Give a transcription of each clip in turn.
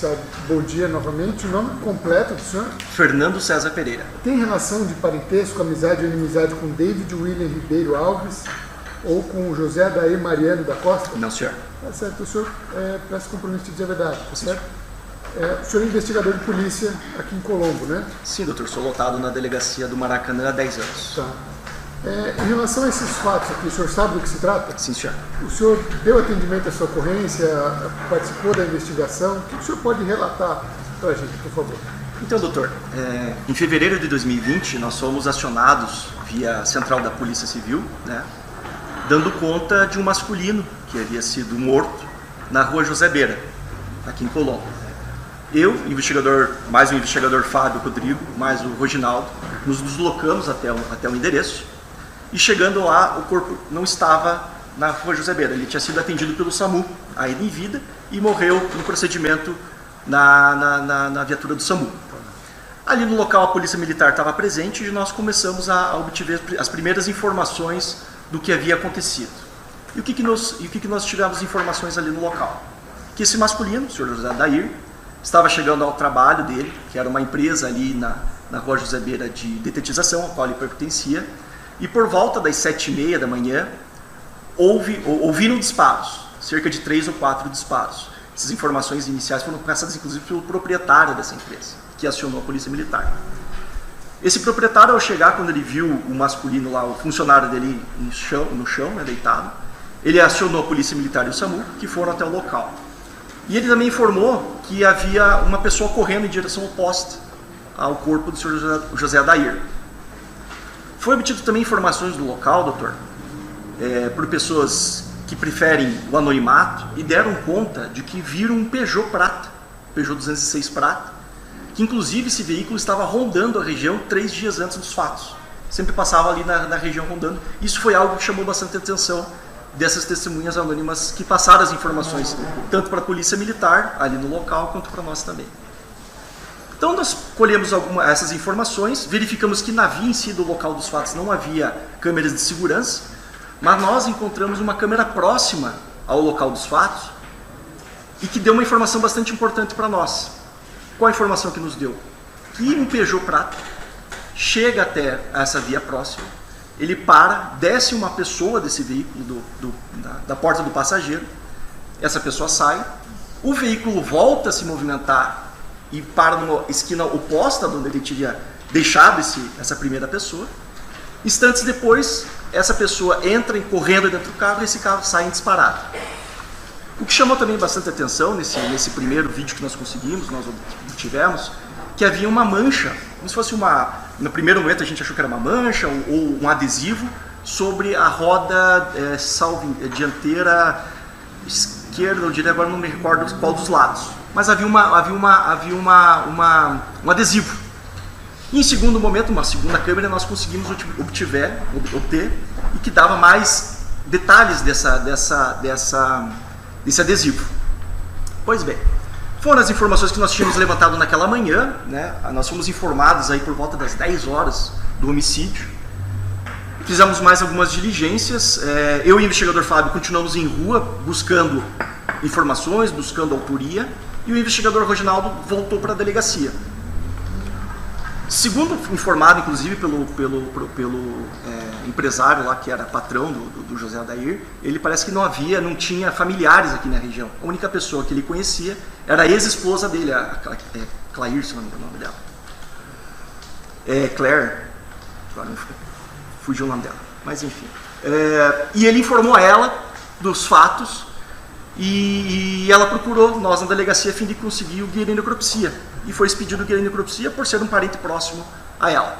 oficial, bom dia novamente. O nome completo do senhor? Fernando César Pereira. Tem relação de parentesco, amizade ou inimizade com David William Ribeiro Alves ou com José Adair Mariano da Costa? Não, senhor. Tá certo. O senhor parece compromisso de dizer a verdade, tá certo? O senhor é investigador de polícia aqui em Colombo, né? Sim, doutor. Sou lotado na delegacia do Maracanã há 10 anos. Tá. Em relação a esses fatos aqui, o senhor sabe do que se trata? Sim, senhor. O senhor deu atendimento à sua ocorrência, participou da investigação? O que o senhor pode relatar para a gente, por favor? Então, doutor, em fevereiro de 2020, nós fomos acionados via Central da Polícia Civil, né, dando conta de um masculino que havia sido morto na rua José Beira, aqui em Colombo. Eu, mais o investigador Fábio Rodrigo, mais o Roginaldo, nos deslocamos até o endereço. E chegando lá, o corpo não estava na rua José Beira. Ele tinha sido atendido pelo SAMU, ainda em vida, e morreu no procedimento na viatura do SAMU. Ali no local a polícia militar estava presente e nós começamos a obter as primeiras informações do que havia acontecido. E o que nós tivemos informações ali no local? Que esse masculino, o senhor José Adair, estava chegando ao trabalho dele, que era uma empresa ali na rua José Beira de detetização, a qual ele pertencia, e por volta das 7h30 da manhã, ouviram disparos, cerca de 3 ou 4 disparos. Essas informações iniciais foram passadas, inclusive, pelo proprietário dessa empresa, que acionou a polícia militar. Esse proprietário, ao chegar, quando ele viu o masculino lá, o funcionário dele no chão, né, deitado, ele acionou a polícia militar e o SAMU, que foram até o local. E ele também informou que havia uma pessoa correndo em direção oposta ao corpo do senhor José Adair. Foi obtido também informações do local, doutor, por pessoas que preferem o anonimato e deram conta de que viram um Peugeot prata, Peugeot 206 prata, que inclusive esse veículo estava rondando a região 3 dias antes dos fatos. Sempre passava ali na região rondando. Isso foi algo que chamou bastante atenção dessas testemunhas anônimas que passaram as informações tanto para a polícia militar ali no local quanto para nós também. Então nós colhemos essas informações, verificamos que na via em si do local dos fatos não havia câmeras de segurança, mas nós encontramos uma câmera próxima ao local dos fatos e que deu uma informação bastante importante para nós. Qual a informação que nos deu? Que um Peugeot prata chega até essa via próxima, ele para, desce uma pessoa desse veículo da porta do passageiro, essa pessoa sai, o veículo volta a se movimentar e para numa esquina oposta de onde ele tinha deixado essa primeira pessoa. Instantes depois, essa pessoa entra correndo dentro do carro e esse carro sai em disparado. O que chamou também bastante atenção nesse primeiro vídeo que nós conseguimos, nós obtivemos, que havia uma mancha, como se fosse no primeiro momento a gente achou que era uma mancha ou um adesivo sobre a roda dianteira esquerda, eu diria, agora não me recordo qual dos lados. Mas havia um adesivo. E em segundo momento, uma segunda câmera, nós conseguimos obter e que dava mais detalhes desse adesivo. Pois bem, foram as informações que nós tínhamos levantado naquela manhã, né? Nós fomos informados aí por volta das 10 horas do homicídio. Fizemos mais algumas diligências. Eu e o investigador Fábio continuamos em rua buscando informações, buscando autoria, e o investigador Roginaldo voltou para a delegacia. Segundo informado, inclusive, pelo empresário lá, que era patrão do José Adair, ele parece que não tinha familiares aqui na região. A única pessoa que ele conhecia era a ex-esposa dele, a Claire, se não me engano o nome dela. Claire, fugiu o nome dela, mas enfim. E ele informou a ela dos fatos e ela procurou nós na delegacia a fim de conseguir o guia de necropsia. E foi expedido o guia de necropsia por ser um parente próximo a ela.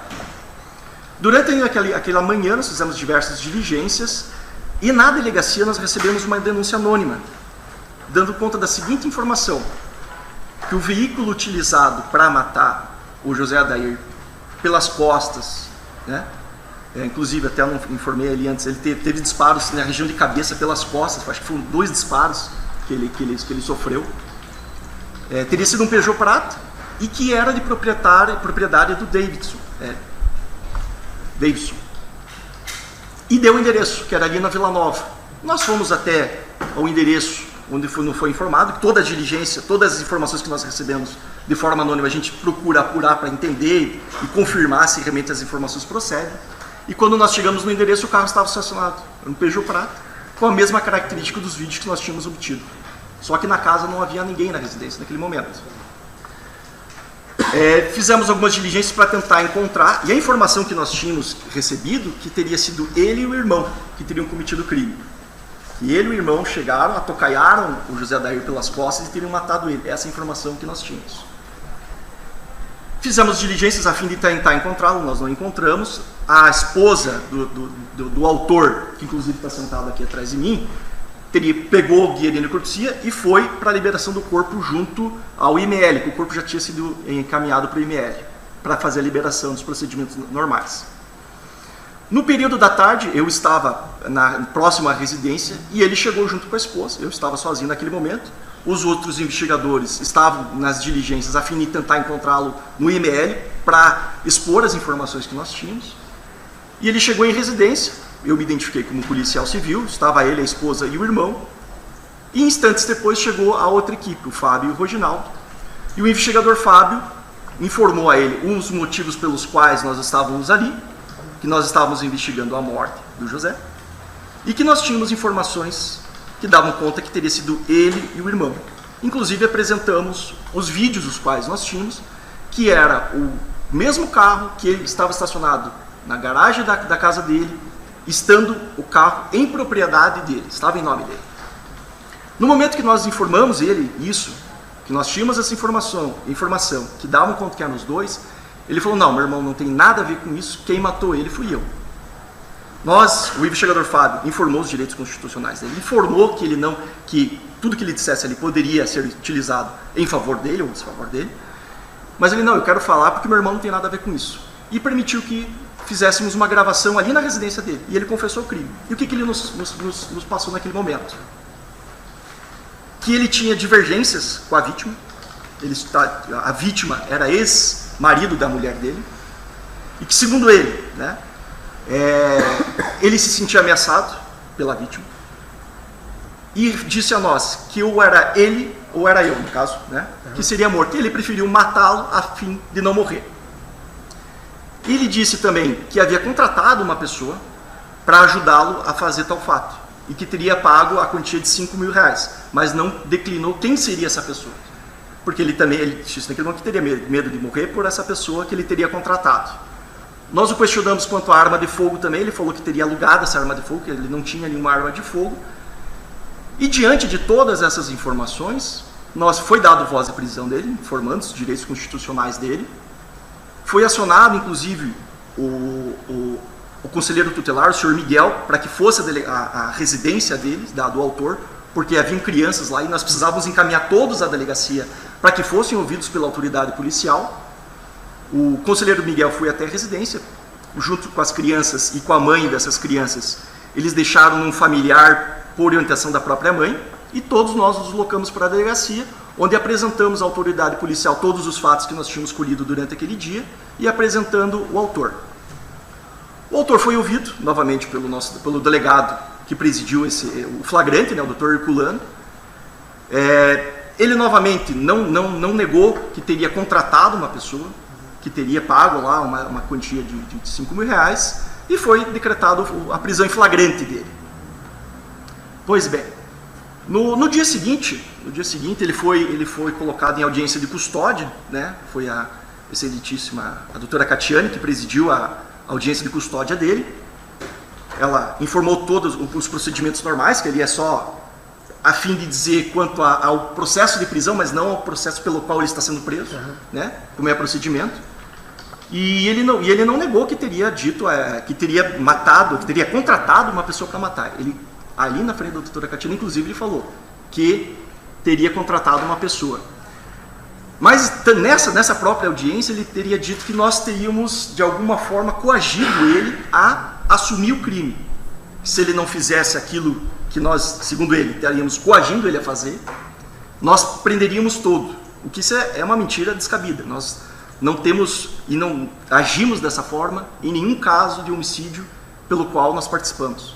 Durante aquela manhã nós fizemos diversas diligências e na delegacia nós recebemos uma denúncia anônima, dando conta da seguinte informação: que o veículo utilizado para matar o José Adair pelas costas, né? Inclusive, até eu não informei ali antes, ele teve disparos na região de cabeça pelas costas, acho que foram 2 disparos que ele sofreu. Teria sido um Peugeot prata e que era de propriedade do Davidson. E deu o endereço, que era ali na Vila Nova. Nós fomos até o endereço onde não foi informado, que toda a diligência, todas as informações que nós recebemos de forma anônima, a gente procura apurar para entender e confirmar se realmente as informações procedem. E quando nós chegamos no endereço, o carro estava estacionado, um Peugeot Prata, com a mesma característica dos vídeos que nós tínhamos obtido. Só que na casa não havia ninguém na residência naquele momento. Fizemos algumas diligências para tentar encontrar, e a informação que nós tínhamos recebido, que teria sido ele e o irmão que teriam cometido o crime. E ele e o irmão chegaram, atocaiaram o José Adair pelas costas e teriam matado ele. Essa é a informação que nós tínhamos. Fizemos diligências a fim de tentar encontrá-lo, nós não encontramos. A esposa do autor, que inclusive está sentado aqui atrás de mim, pegou o guia de necropsia e foi para a liberação do corpo junto ao IML, que o corpo já tinha sido encaminhado para o IML, para fazer a liberação dos procedimentos normais. No período da tarde, eu estava próximo à residência e ele chegou junto com a esposa. Eu estava sozinho naquele momento. Os outros investigadores estavam nas diligências a fim de tentar encontrá-lo no IML para expor as informações que nós tínhamos. E ele chegou em residência. Eu me identifiquei como policial civil, estava ele, a esposa e o irmão. E instantes depois chegou a outra equipe, o Fábio e o Roginaldo. E o investigador Fábio informou a ele os motivos pelos quais nós estávamos ali, que nós estávamos investigando a morte do José, e que nós tínhamos informações que davam conta que teria sido ele e o irmão. Inclusive apresentamos os vídeos os quais nós tínhamos, que era o mesmo carro que ele estava estacionado na garagem da casa dele, estando o carro em propriedade dele, estava em nome dele. No momento que nós informamos ele isso, que nós tínhamos essa informação que davam conta que eram os dois, ele falou: não, meu irmão não tem nada a ver com isso, quem matou ele fui eu. O investigador Fábio informou os direitos constitucionais dele, informou que tudo que ele dissesse ali poderia ser utilizado em favor dele ou em desfavor dele, mas ele: não, eu quero falar porque meu irmão não tem nada a ver com isso. E permitiu que fizéssemos uma gravação ali na residência dele, e ele confessou o crime. E o que ele nos passou naquele momento? Que ele tinha divergências com a vítima, a vítima era ex-marido da mulher dele, e que, segundo ele, ele se sentia ameaçado pela vítima, e disse a nós que ou era ele, ou era eu, no caso, que seria morto, e ele preferiu matá-lo a fim de não morrer. Ele disse também que havia contratado uma pessoa para ajudá-lo a fazer tal fato, e que teria pago a quantia de R$5.000, mas não declinou quem seria essa pessoa, porque ele disse naquele momento que teria medo de morrer por essa pessoa que ele teria contratado. Nós o questionamos quanto à arma de fogo também, ele falou que teria alugado essa arma de fogo, que ele não tinha nenhuma arma de fogo. E diante de todas essas informações, foi dado voz de prisão dele, informando os direitos constitucionais dele. Foi acionado, inclusive, o conselheiro tutelar, o senhor Miguel, para que fosse a residência dele, do autor, porque haviam crianças lá e nós precisávamos encaminhar todos à delegacia para que fossem ouvidos pela autoridade policial. O conselheiro Miguel foi até a residência, junto com as crianças e com a mãe dessas crianças. Eles deixaram um familiar por orientação da própria mãe, e todos nós nos deslocamos para a delegacia, onde apresentamos à autoridade policial todos os fatos que nós tínhamos colhido durante aquele dia, e apresentando o autor. O autor foi ouvido, novamente, pelo delegado que presidiu o flagrante, o doutor Herculano. Ele, novamente, não negou que teria contratado uma pessoa, que teria pago lá uma quantia de R$5.000, e foi decretado a prisão em flagrante dele. Pois bem, no dia seguinte ele foi colocado em audiência de custódia, foi a excelentíssima a doutora Catiane que presidiu a audiência de custódia dele. Ela informou todos os procedimentos normais, que ele é só a fim de dizer quanto ao processo de prisão, mas não ao processo pelo qual ele está sendo preso, como é o procedimento. E ele não negou que teria dito, que teria matado, que teria contratado uma pessoa para matar. Ele, ali na frente da doutora Catiane, inclusive, ele falou que teria contratado uma pessoa. Mas nessa própria audiência ele teria dito que nós teríamos, de alguma forma, coagido ele a assumir o crime. Se ele não fizesse aquilo que nós, segundo ele, estaríamos coagindo ele a fazer, nós prenderíamos todo. O que isso é uma mentira descabida. Nós não temos e não agimos dessa forma em nenhum caso de homicídio pelo qual nós participamos.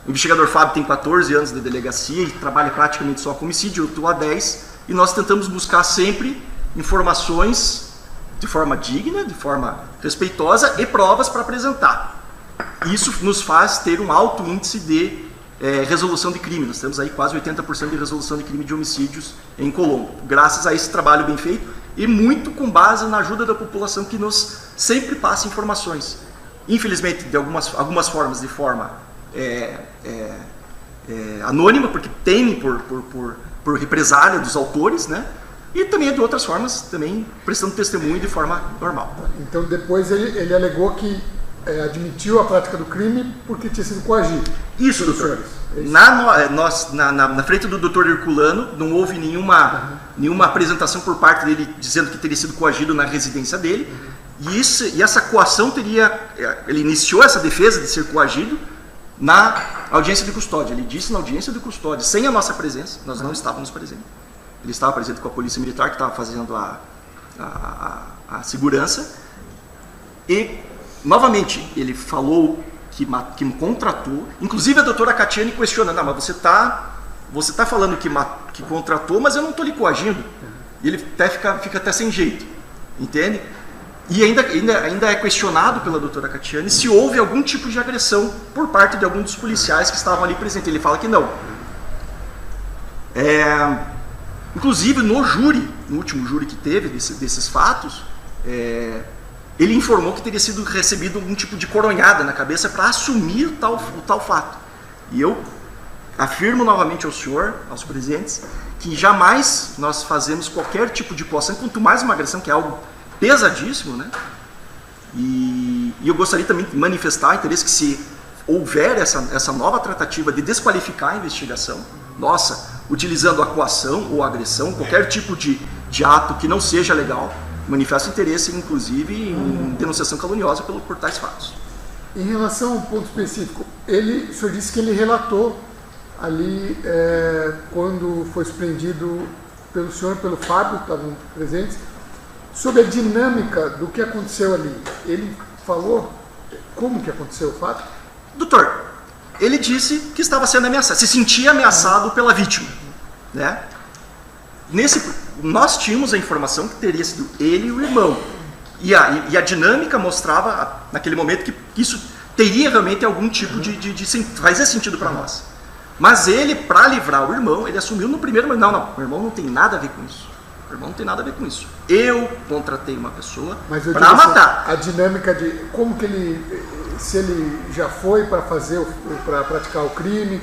O investigador Fábio tem 14 anos de delegacia e trabalha praticamente só com homicídio, eu estou há 10, e nós tentamos buscar sempre informações de forma digna, de forma respeitosa e provas para apresentar. Isso nos faz ter um alto índice de resolução de crime. Nós temos aí quase 80% de resolução de crime de homicídios em Colombo, graças a esse trabalho bem feito e muito com base na ajuda da população que nos sempre passa informações. Infelizmente, de algumas formas, de forma anônima, porque temem por represália dos autores, né? E também de outras formas, também prestando testemunho de forma normal. Então depois ele alegou que admitiu a prática do crime porque tinha sido coagido. Isso, doutor. Na frente do doutor Herculano, não houve nenhuma apresentação por parte dele dizendo que teria sido coagido na residência dele. E essa coação ele iniciou essa defesa de ser coagido na audiência de custódia. Ele disse na audiência de custódia, sem a nossa presença, nós não estávamos presentes. Ele estava presente com a polícia militar, que estava fazendo a segurança. E, novamente, ele falou que me contratou. Inclusive, a doutora Catiane questiona, não, mas você tá falando que contratou, mas eu não estou lhe coagindo. E ele fica até sem jeito, entende? E ainda é questionado pela doutora Catiane se houve algum tipo de agressão por parte de algum dos policiais que estavam ali presentes. Ele fala que não. Inclusive, no último júri que teve desses fatos, ele informou que teria sido recebido algum tipo de coronhada na cabeça para assumir o tal fato. E eu afirmo novamente ao senhor, aos presentes, que jamais nós fazemos qualquer tipo de coação, quanto mais uma agressão, que é algo pesadíssimo, né? E eu gostaria também de manifestar interesse que, se houver essa nova tratativa de desqualificar a investigação, utilizando a coação ou a agressão, qualquer tipo de ato que não seja legal, manifesta interesse, inclusive, em denunciação caluniosa por tais fatos. Em relação ao ponto específico, o senhor disse que ele relatou ali, quando foi surpreendido pelo senhor, pelo Fábio, estavam presentes, sobre a dinâmica do que aconteceu ali. Ele falou como que aconteceu o fato? Doutor, ele disse que estava sendo ameaçado, se sentia ameaçado pela vítima, né? Nós tínhamos a informação que teria sido ele e o irmão. E a dinâmica mostrava, naquele momento, que isso teria realmente algum tipo de fazia sentido para nós. Mas ele, para livrar o irmão, ele assumiu no primeiro momento, não, o irmão não tem nada a ver com isso. O irmão não tem nada a ver com isso. Eu contratei uma pessoa para matar. A dinâmica de como que se ele já foi para praticar o crime,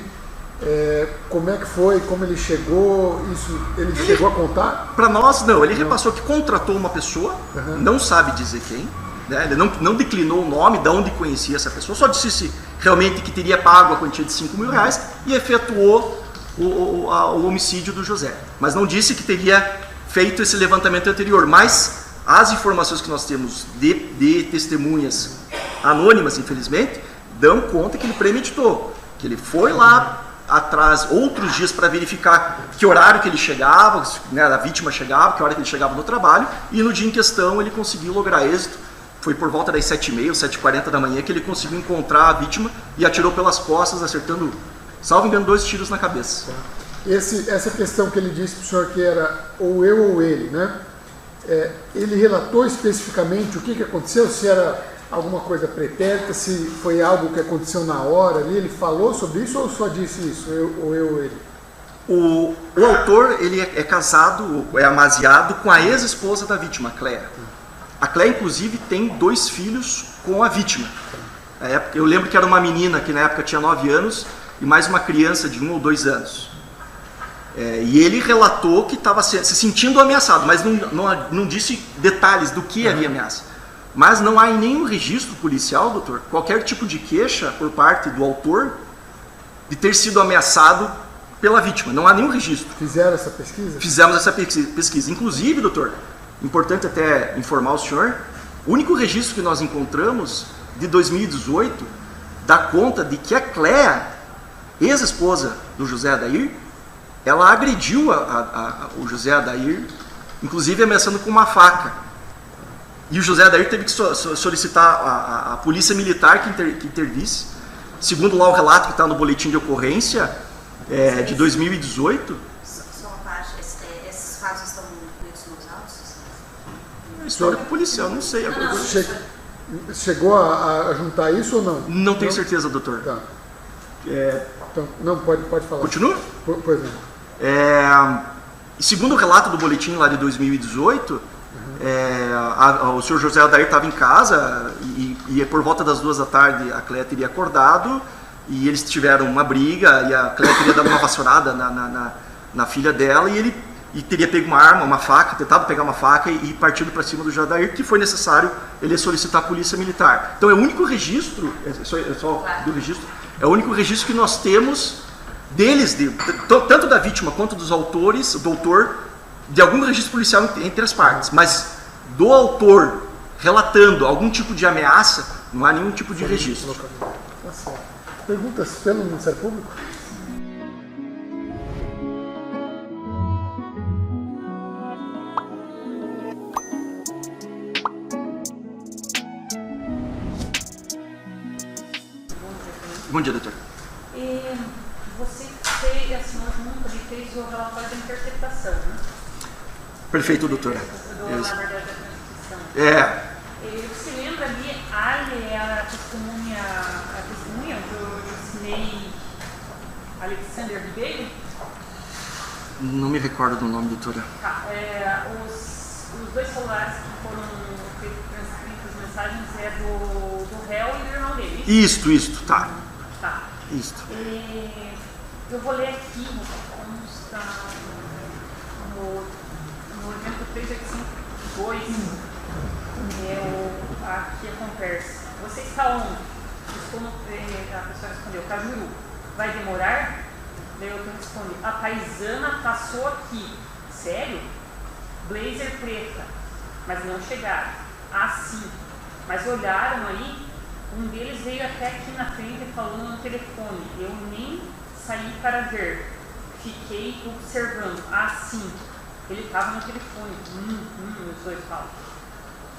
como é que foi, como ele chegou, ele chegou a contar? Para nós, não. Ele repassou que contratou uma pessoa, não sabe dizer quem, né? Ele não declinou o nome, de onde conhecia essa pessoa, só disse realmente que teria pago a quantia de R$5.000 e efetuou o homicídio do José. Mas não disse que teria feito esse levantamento anterior. Mas as informações que nós temos de testemunhas anônimas, infelizmente, dão conta que ele premeditou, que ele foi lá atrás outros dias para verificar que horário que ele chegava, né, a vítima chegava, que hora que ele chegava no trabalho, e no dia em questão ele conseguiu lograr êxito. Foi por volta das 7h30, 7h40 da manhã que ele conseguiu encontrar a vítima e atirou pelas costas, acertando, salvo engano, 2 tiros na cabeça. Essa questão que ele disse para o senhor que era ou eu ou ele, né? Ele relatou especificamente o que aconteceu, se era alguma coisa pretérita, se foi algo que aconteceu na hora ali, ele falou sobre isso ou só disse isso, eu ou ele? O autor, ele é casado, é amaziado com a ex-esposa da vítima, a Cléa. A Cléa, inclusive, tem 2 filhos com a vítima. Eu lembro que era uma menina que na época tinha 9 anos e mais uma criança de 1 ou 2 anos. E ele relatou que estava se sentindo ameaçado, mas não disse detalhes do que havia ameaça. Mas não há em nenhum registro policial, doutor, qualquer tipo de queixa por parte do autor de ter sido ameaçado pela vítima. Não há nenhum registro. Fizeram essa pesquisa? Fizemos essa pesquisa. Inclusive, doutor, importante até informar o senhor, o único registro que nós encontramos de 2018 dá conta de que a Cléa, ex-esposa do José Adair, ela agrediu o José Adair, inclusive ameaçando com uma faca. E o José Adair teve que solicitar a polícia militar que intervisse, segundo lá o relato que está no boletim de ocorrência de 2018... Só uma parte, esses fatos estão incluídos nos autos? Histórico policial, não sei. Chegou a juntar isso ou não? Não tenho certeza, doutor. Tá. Então, não, pode falar. Continua? Pois não. Segundo o relato do boletim lá de 2018, o senhor José Adair estava em casa e por volta das 2 da tarde a Cléia teria acordado e eles tiveram uma briga e a Cléia teria dado uma vassourada na filha dela e ele teria pego uma arma, uma faca, tentado pegar uma faca e partido para cima do José Adair, que foi necessário ele solicitar a polícia militar. Então é o único registro, do registro, é o único registro que nós temos deles, tanto da vítima quanto dos autores, do autor, de algum registro policial entre as partes, mas do autor relatando algum tipo de ameaça, não há nenhum tipo de registro. Perguntas pelo Ministério Público? Bom dia, doutor. Você fez, a senhora junta e fez o relatório da interceptação, né? Perfeito, doutora. Na verdade, da transcrição. Você lembra ali, Ali é a testemunha do Josinei Alexander Ribeiro? Não me recordo do nome, doutora. Tá, os dois celulares que foram transcritos as mensagens é do réu e do irmão dele. Isto, tá. Tá. Isto. Eu vou ler aqui, consta no evento 3852, aqui a conversa. Você está onde? A pessoa respondeu, Cajuru. Vai demorar? Daí eu respondi, a paisana passou aqui. Sério? Blazer preta. Mas não chegaram. Ah, sim. Mas olharam aí, um deles veio até aqui na frente falando no telefone. Eu nem saí para ver. Fiquei observando. Ah, sim. Ele estava no telefone. Os dois falam.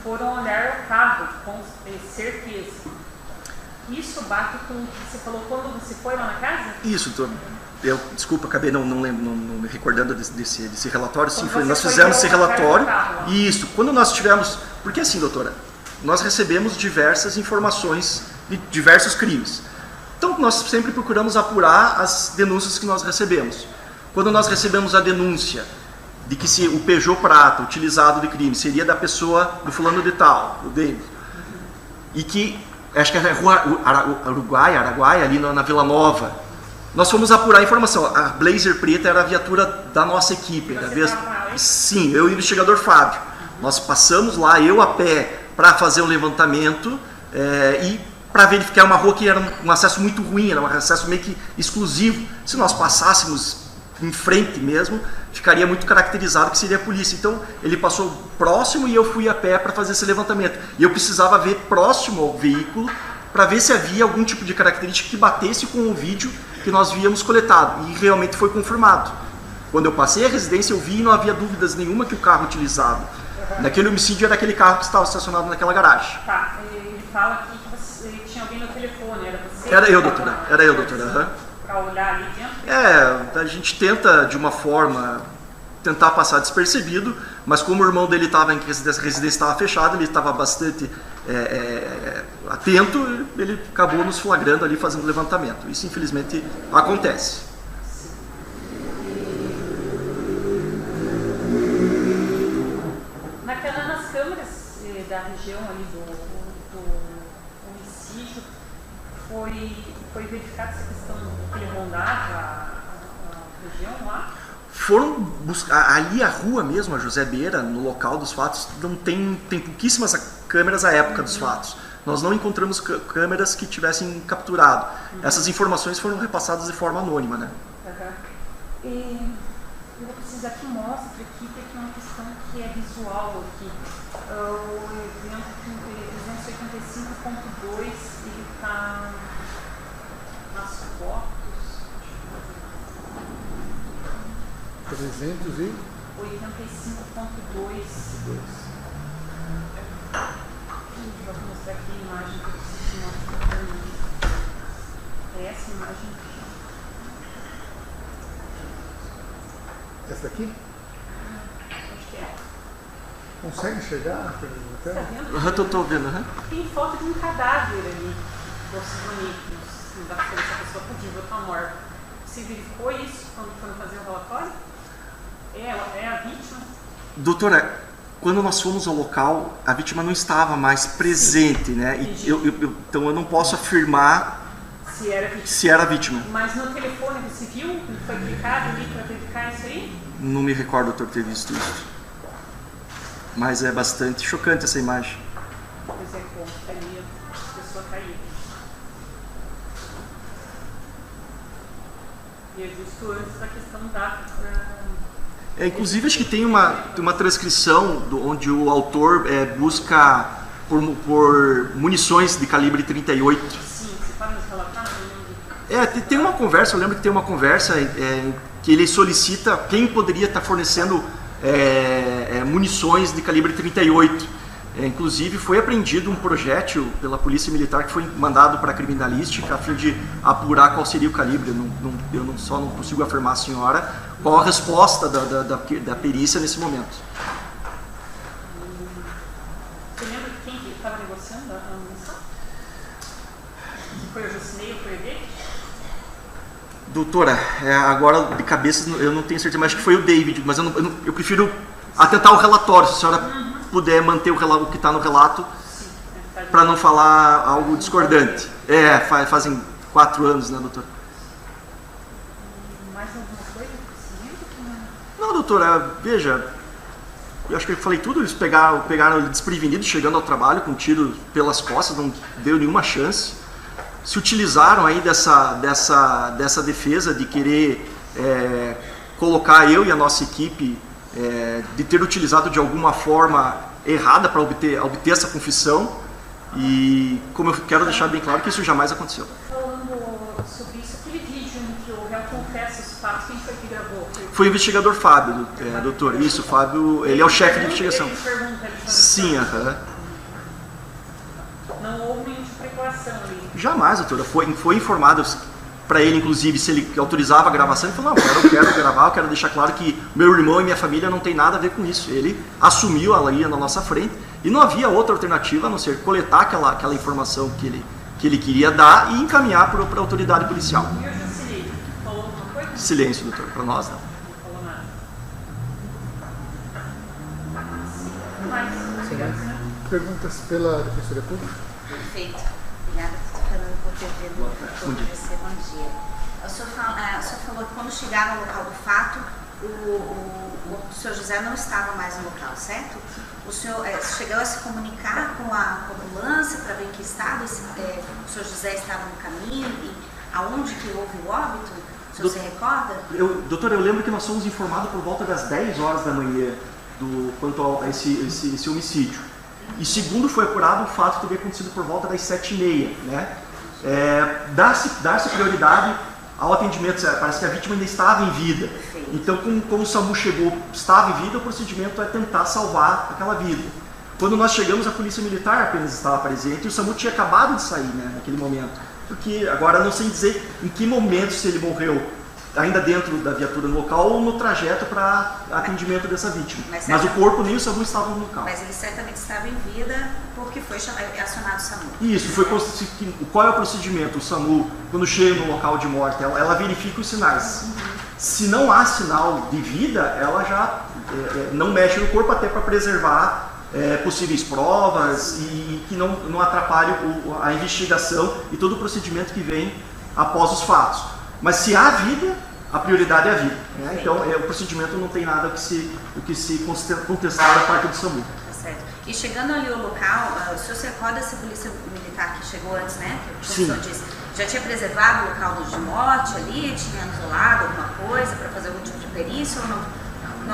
Foram olhar o carro, com certeza. Isso bate com o que você falou quando você foi lá na casa? Isso, desculpa, acabei não me recordando desse relatório. Sim, nós foi fizemos esse relatório. Carro, isso, quando nós tivemos... Porque assim, doutora, nós recebemos diversas informações de diversos crimes. Então, nós sempre procuramos apurar as denúncias que nós recebemos. Quando nós recebemos a denúncia de que se o Peugeot prata utilizado de crime seria da pessoa, do fulano de tal, o David, e que, acho que é Rua Araguaia, ali na Vila Nova, nós fomos apurar a informação. A Blazer preta era a viatura da nossa equipe. Sim, eu e o investigador Fábio. Nós passamos lá, eu a pé, para fazer o levantamento e para verificar uma rua que era um acesso muito ruim, era um acesso meio que exclusivo. Se nós passássemos em frente mesmo, ficaria muito caracterizado que seria a polícia. Então, ele passou próximo e eu fui a pé para fazer esse levantamento. E eu precisava ver próximo ao veículo para ver se havia algum tipo de característica que batesse com o vídeo que nós víamos coletado. E realmente foi confirmado. Quando eu passei a residência, eu vi e não havia dúvidas nenhuma que o carro utilizado naquele homicídio era aquele carro que estava estacionado naquela garagem. Tá, ele fala aqui que você tinha alguém no telefone, era você? Era eu, doutora. Para olhar ali dentro? A gente tenta, de uma forma, tentar passar despercebido, mas como o irmão dele estava em residência, a residência estava fechada, ele estava bastante atento, ele acabou nos flagrando ali fazendo levantamento. Isso, infelizmente, acontece. Nas câmeras da região ali do homicídio, foi verificada essa questão que ele rondava a região lá? Foram buscar, ali a rua mesmo, a José Beira, no local dos fatos, não tem pouquíssimas câmeras à época dos fatos. Nós não encontramos câmeras que tivessem capturado. Essas informações foram repassadas de forma anônima, né? Eu vou precisar que mostre aqui, porque é uma questão que é visual aqui. O evento 385.2, ele está nas fotos. 385.2. Vou mostrar aqui a imagem que eu preciso mostrar. imagem. Essa aqui? Acho que é. Consegue enxergar? Tá vendo? Eu estou vendo. Tem foto de um cadáver ali, ossos bonitos. Não dá pra saber se a pessoa está viva ou está morta. Você verificou isso quando foram fazer o relatório? É a vítima? Doutora, quando nós fomos ao local, a vítima não estava mais presente, né? E então eu não posso afirmar se era vítima. Mas no telefone você viu? Foi clicado ali para verificar isso aí? Não me recordo, doutor, ter visto isso. Mas é bastante chocante essa imagem. Por exemplo, ali a pessoa caiu. E é justo antes da questão da... Inclusive, acho que tem uma transcrição onde o autor busca por munições de calibre 38. Sim, você pode nos relatar? Tem uma conversa, eu lembro que tem uma conversa que ele solicita quem poderia estar fornecendo munições de calibre 38. Inclusive, foi apreendido um projétil pela Polícia Militar que foi mandado para a criminalística a fim de apurar qual seria o calibre. Eu só não consigo afirmar à senhora qual a resposta da perícia nesse momento. Você lembra quem que estava negociando a munição? Foi o Jocinei ou foi o David? Doutora, agora de cabeça eu não tenho certeza, mas acho que foi o David, mas eu prefiro atentar o relatório, se a senhora puder manter o que está no relato, para não falar algo discordante. Fazem 4 anos, né, doutora? Mais alguma coisa? Não, doutora, veja, eu acho que eu falei tudo, eles pegaram ele desprevenido, chegando ao trabalho com um tiro pelas costas, não deu nenhuma chance. Se utilizaram aí dessa defesa de querer colocar eu e a nossa equipe, de ter utilizado de alguma forma errada para obter essa confissão, e como eu quero deixar bem claro que isso jamais aconteceu. Falando sobre isso, aquele vídeo em que o réu confessa os fatos, quem foi que gravou? Foi o investigador Fábio, doutor. Isso, Fábio, ele é o chefe de investigação. Sim, Não houve nenhuma especulação ali. Jamais, doutora. Foi informado para ele, inclusive, se ele autorizava a gravação. Ele falou, não, eu quero gravar, eu quero deixar claro que meu irmão e minha família não tem nada a ver com isso. Ele assumiu a lei na nossa frente e não havia outra alternativa a não ser coletar aquela informação que ele queria dar e encaminhar para a autoridade policial. E o Jocinei falou alguma coisa? Silêncio, doutor. Para nós, não. Não falou nada. Mais? Perguntas pela Defensoria Pública? Perfeito. Obrigada, Fernando, por ter vindo. Bom dia. O senhor falou que quando chegaram ao local do fato, o senhor José não estava mais no local, certo? O senhor chegou a se comunicar com a ambulância para ver em que estado o senhor José estava no caminho e aonde que houve o óbito? O senhor se recorda? Doutor, eu lembro que nós fomos informados por volta das 10 horas da manhã quanto a esse homicídio. E segundo foi apurado, o fato teria acontecido por volta das 7h30, né? Dar-se prioridade ao atendimento, parece que a vítima ainda estava em vida. Então, como o SAMU chegou, estava em vida, o procedimento é tentar salvar aquela vida. Quando nós chegamos, a Polícia Militar apenas estava presente e o SAMU tinha acabado de sair, né, naquele momento. Porque agora não sei dizer em que momento, se ele morreu ainda dentro da viatura no local ou no trajeto para atendimento dessa vítima. Mas o corpo nem o SAMU estava no local. Mas ele certamente estava em vida porque foi acionado o SAMU. Isso, qual é o procedimento? O SAMU, quando chega no local de morte, ela verifica os sinais. Se não há sinal de vida, ela já não mexe no corpo até para preservar possíveis provas e que não atrapalhe a investigação e todo o procedimento que vem após os fatos. Mas se há vida, a prioridade é a vida. Né? Então, o procedimento não tem nada o que se contestar da parte do SAMU. Tá certo. E chegando ali ao local, o senhor se recorda dessa polícia militar que chegou antes, né? Que o professor disse, já tinha preservado o local de morte ali, tinha isolado alguma coisa para fazer algum tipo de perícia ou não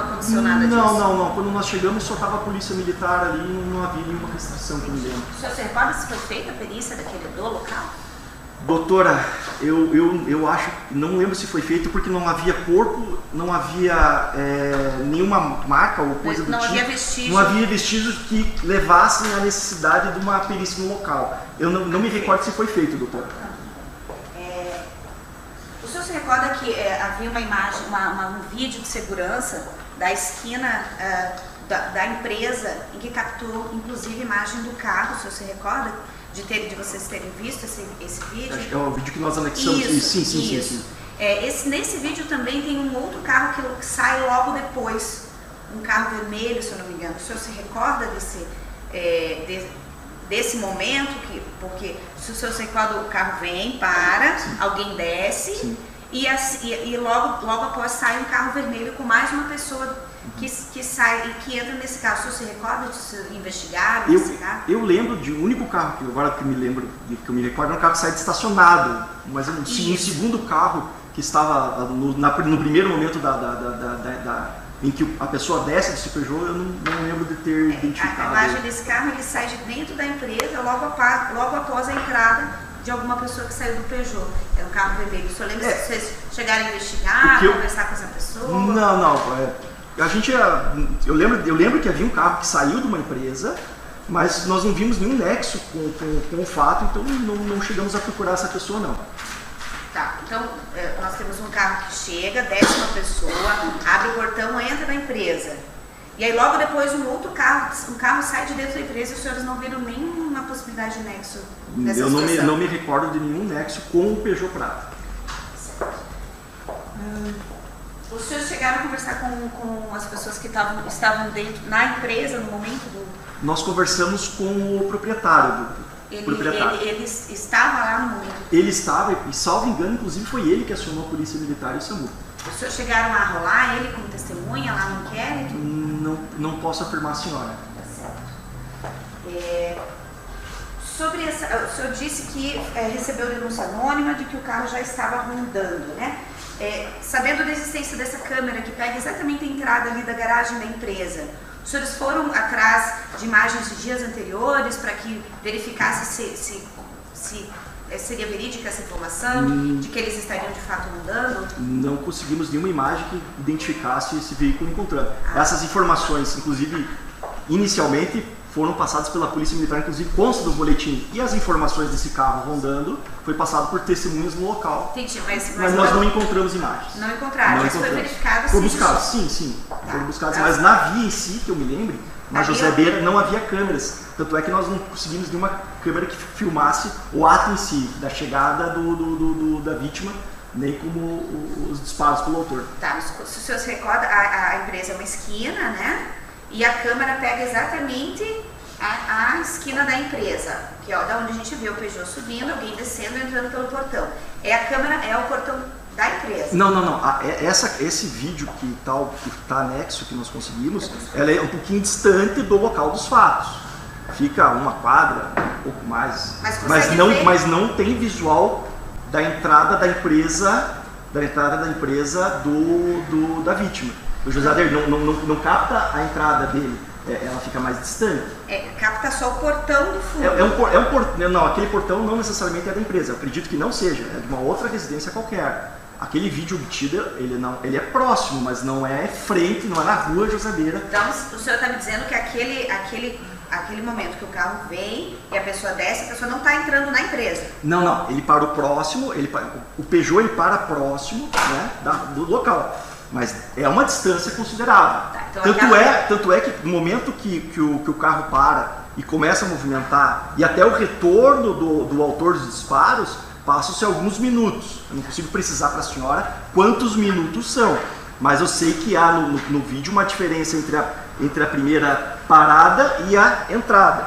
aconteceu nada disso? Não. Quando nós chegamos, só estava a polícia militar ali e não havia nenhuma restrição que eu me lembro. O senhor se recorda se foi feita a perícia do local? Doutora, eu acho, não lembro se foi feito porque não havia corpo, não havia nenhuma marca ou coisa do tipo. Não havia vestígio. Não havia vestígios que levassem à necessidade de uma perícia no local. Eu não me recordo se foi feito, doutora. se recorda que havia uma imagem, um vídeo de segurança da esquina da empresa em que capturou, inclusive, imagem do carro, o senhor se recorda de vocês terem visto esse vídeo? Acho que é o vídeo que nós anexamos. Sim. Nesse vídeo também tem um outro carro que sai logo depois, um carro vermelho, se eu não me engano. O senhor se recorda desse momento? Porque se o senhor se recorda, o carro vem, para, sim, alguém desce, e logo após sai um carro vermelho com mais uma pessoa que sai e que entra nesse carro. O senhor se recorda de se investigar esse carro? Eu lembro de um único carro, agora que eu me recordo, é um carro que sai estacionado, mas um segundo carro que estava no primeiro momento em que a pessoa desce desse Peugeot, eu não lembro de ter identificado. A imagem desse carro, ele sai de dentro da empresa logo após a entrada de alguma pessoa que saiu do Peugeot. Era um carro vermelho. O senhor lembra se vocês chegaram a investigar, conversar com essa pessoa? Não. Eu lembro que havia um carro que saiu de uma empresa, mas nós não vimos nenhum nexo com o fato, então não chegamos a procurar essa pessoa, não. Tá, então nós temos um carro que chega, desce uma pessoa, abre o portão, entra na empresa. E aí logo depois um carro sai de dentro da empresa e os senhores não viram nenhuma possibilidade de nexo nessa situação? Eu não me recordo de nenhum nexo com o Peugeot Prata. Certo. Os senhores chegaram a conversar com as pessoas que estavam dentro, na empresa no momento do... Nós conversamos com o proprietário Ele estava lá no momento? Ele estava, e salvo engano, inclusive foi ele que acionou a Polícia Militar e o SAMU. Os senhores chegaram a rolar ele como testemunha lá no inquérito? Não posso afirmar, senhora. Tá certo. O senhor disse que recebeu denúncia anônima de que o carro já estava rondando, né? Sabendo da existência dessa câmera que pega exatamente a entrada ali da garagem da empresa, os senhores foram atrás de imagens de dias anteriores para que verificasse se seria verídica essa informação, de que eles estariam de fato andando? Não conseguimos nenhuma imagem que identificasse esse veículo encontrando. Essas informações, inclusive, inicialmente foram passadas pela Polícia Militar, inclusive consta do boletim, e as informações desse carro rondando foi passado por testemunhas no local. Entendi, mas nós não encontramos imagens. Não encontraram, mas foi verificado? Foi buscado, sim. Tá. Foram buscados, mas na via em si, que eu me lembre, na José Beira não havia câmeras. Tanto é que nós não conseguimos nenhuma câmera que filmasse o ato em si, da chegada da vítima, nem como os disparos pelo autor. Tá, mas se o senhor se recorda, a empresa é uma esquina, né? E a câmera pega exatamente a esquina da empresa, que é da onde a gente vê o Peugeot subindo, alguém descendo e entrando pelo portão. A câmera é o portão da empresa. Não. Esse vídeo que está anexo, que nós conseguimos, ela é um pouquinho distante do local dos fatos. Fica uma quadra, um pouco mais. Mas não tem visual da entrada da empresa, da vítima. O José Adair não capta a entrada dele, ela fica mais distante. Capta só o portão do fundo. Não, aquele portão não necessariamente é da empresa, eu acredito que não seja, é de uma outra residência qualquer. Aquele vídeo obtido, ele é próximo, mas não é frente, não é na rua José Beira. Então o senhor está me dizendo que aquele momento que o carro vem e a pessoa desce, a pessoa não está entrando na empresa? Não, ele para o próximo, o Peugeot ele para próximo, né, do local. Mas é uma distância considerável. Tá, então tanto é que no momento que o carro para e começa a movimentar, e até o retorno do autor dos disparos, passam-se alguns minutos. Eu não consigo precisar para a senhora quantos minutos são, mas eu sei que há no vídeo uma diferença entre a primeira parada e a entrada.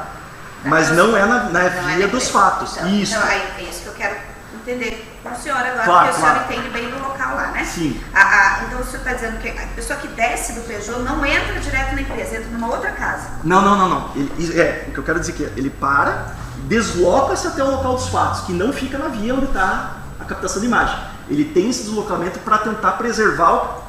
Mas não é na via dos fatos. Então, isso. Então é isso que eu quero entender com a senhora agora, claro, porque a senhora entende bem do local lá, né? Sim. Então o senhor está dizendo que a pessoa que desce do Peugeot não entra direto na empresa, entra numa outra casa. Não. O que eu quero dizer que ele para, desloca-se até o local dos fatos, que não fica na via onde está a captação de imagem. Ele tem esse deslocamento para tentar preservar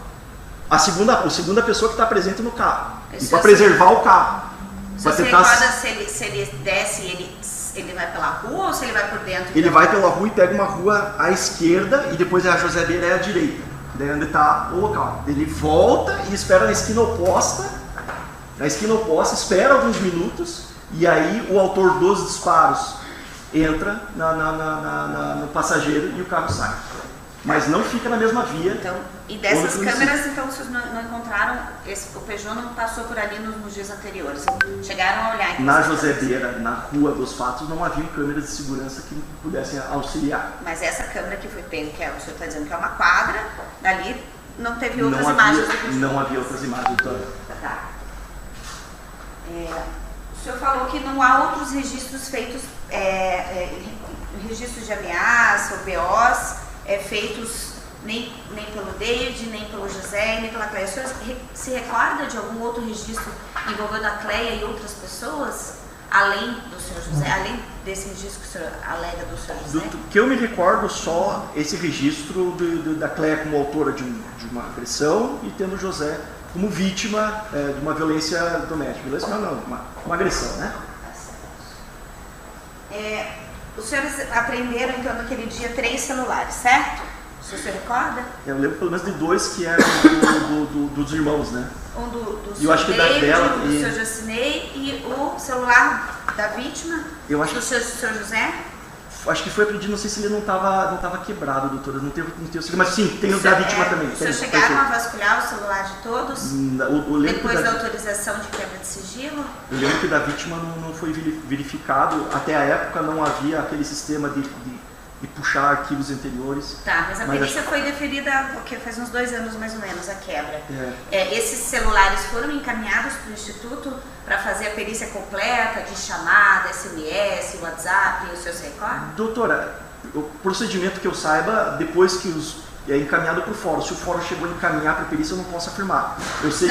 a segunda pessoa que está presente no carro. E para preservar o carro. Você recorda se ele desce ele vai pela rua ou se ele vai por dentro? Ele vai pela rua e pega uma rua à esquerda e depois a José Beira é à direita. Daí onde está o local. Ele volta e espera na esquina oposta. Espera alguns minutos e aí o autor dos disparos entra no passageiro e o carro sai. mas não fica na mesma via. Então, e dessas câmeras, então, vocês não encontraram, o Peugeot não passou por ali nos dias anteriores, chegaram a olhar? Na José Beira, na rua dos fatos, não haviam câmeras de segurança que pudessem auxiliar. Mas essa câmera que foi pega, que o senhor está dizendo que é uma quadra, dali não teve outras imagens? Não havia outras imagens, doutora. Tá. O senhor falou que não há outros registros feitos, registros de ameaça ou BOs feitos nem pelo David, nem pelo José, nem pela Cleia. O senhor se recorda de algum outro registro envolvendo a Cleia e outras pessoas, além do senhor José, além desse registro que o senhor alega do senhor José? Do que eu me recordo, só esse registro da Cleia como autora de uma agressão e tendo o José como vítima de uma violência doméstica. Violência não, uma agressão, né? Os senhores apreenderam, então, naquele dia 3 celulares, certo? O senhor se recorda? Eu lembro pelo menos de 2 que eram dos irmãos, né? Um do eu acho que David, dela, do senhor Jocinei e o celular da vítima, do senhor José? Acho que foi apreendido, não sei se ele não estava quebrado, doutora, não tenho mas sim, tem o da vítima também. Os senhores chegaram a vasculhar o celular de todos? Depois da autorização de quebra de sigilo? Eu lembro que da vítima não foi verificado, até a época não havia aquele sistema de puxar arquivos anteriores. Tá, mas a perícia foi deferida, porque faz uns 2 anos mais ou menos a quebra. Esses celulares foram encaminhados para o Instituto para fazer a perícia completa de chamada, SMS, WhatsApp, o senhor se recorda? Doutora, o procedimento que eu saiba, depois que é encaminhado para o fórum, se o fórum chegou a encaminhar para a perícia, eu não posso afirmar. Eu sei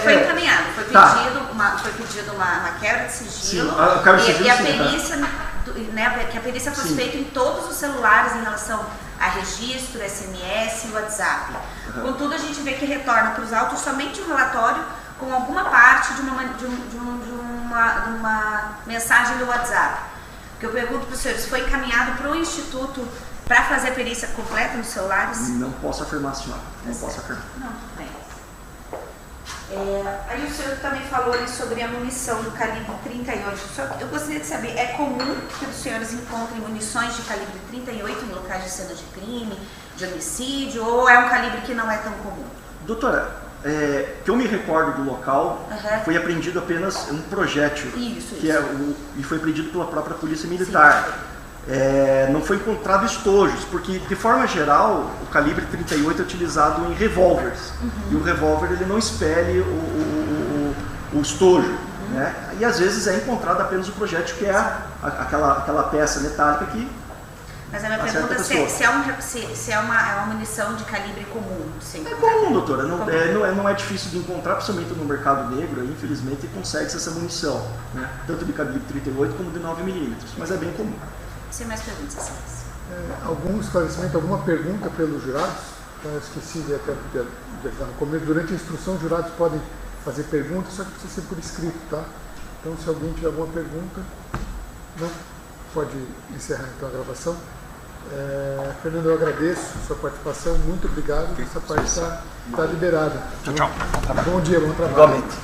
foi encaminhado, foi pedido uma quebra de sigilo. Sim, a quebra de sigilo, e a perícia, que a perícia fosse feita em todos os celulares em relação a registro, SMS e WhatsApp. Contudo, a gente vê que retorna para os autos somente um relatório com alguma parte de uma mensagem do WhatsApp. Que eu pergunto para os senhores, foi encaminhado para o Instituto para fazer a perícia completa nos celulares? Não posso afirmar, senhora. Não posso afirmar. Não, tudo bem. Aí o senhor também falou ali sobre a munição do calibre 38. Eu gostaria de saber, é comum que os senhores encontrem munições de calibre 38 em locais de cena de crime, de homicídio, ou é um calibre que não é tão comum? Doutora, que eu me recordo do local, foi apreendido apenas um projétil. Isso. E foi apreendido pela própria Polícia Militar. Não foi encontrado estojos, porque de forma geral o calibre 38 é utilizado em revólveres, e o revólver ele não expele o estojo, né? E às vezes é encontrado apenas o projétil, que é aquela peça metálica que... Mas a minha pergunta é se é uma munição de calibre comum. É comum, doutora, não é difícil de encontrar, principalmente no mercado negro, infelizmente consegue-se essa munição, né? Tanto de calibre 38 como de 9mm, mas é bem comum. Sem mais perguntas, senhores. Algum esclarecimento, alguma pergunta pelos jurados? Eu esqueci de avisar no começo. Durante a instrução, os jurados podem fazer perguntas, só que precisa ser por escrito, tá? Então, se alguém tiver alguma pergunta, não, pode encerrar então a gravação. Fernando, eu agradeço a sua participação, muito obrigado. Essa parte está liberada. Tchau. Bom dia, bom trabalho. Igualmente.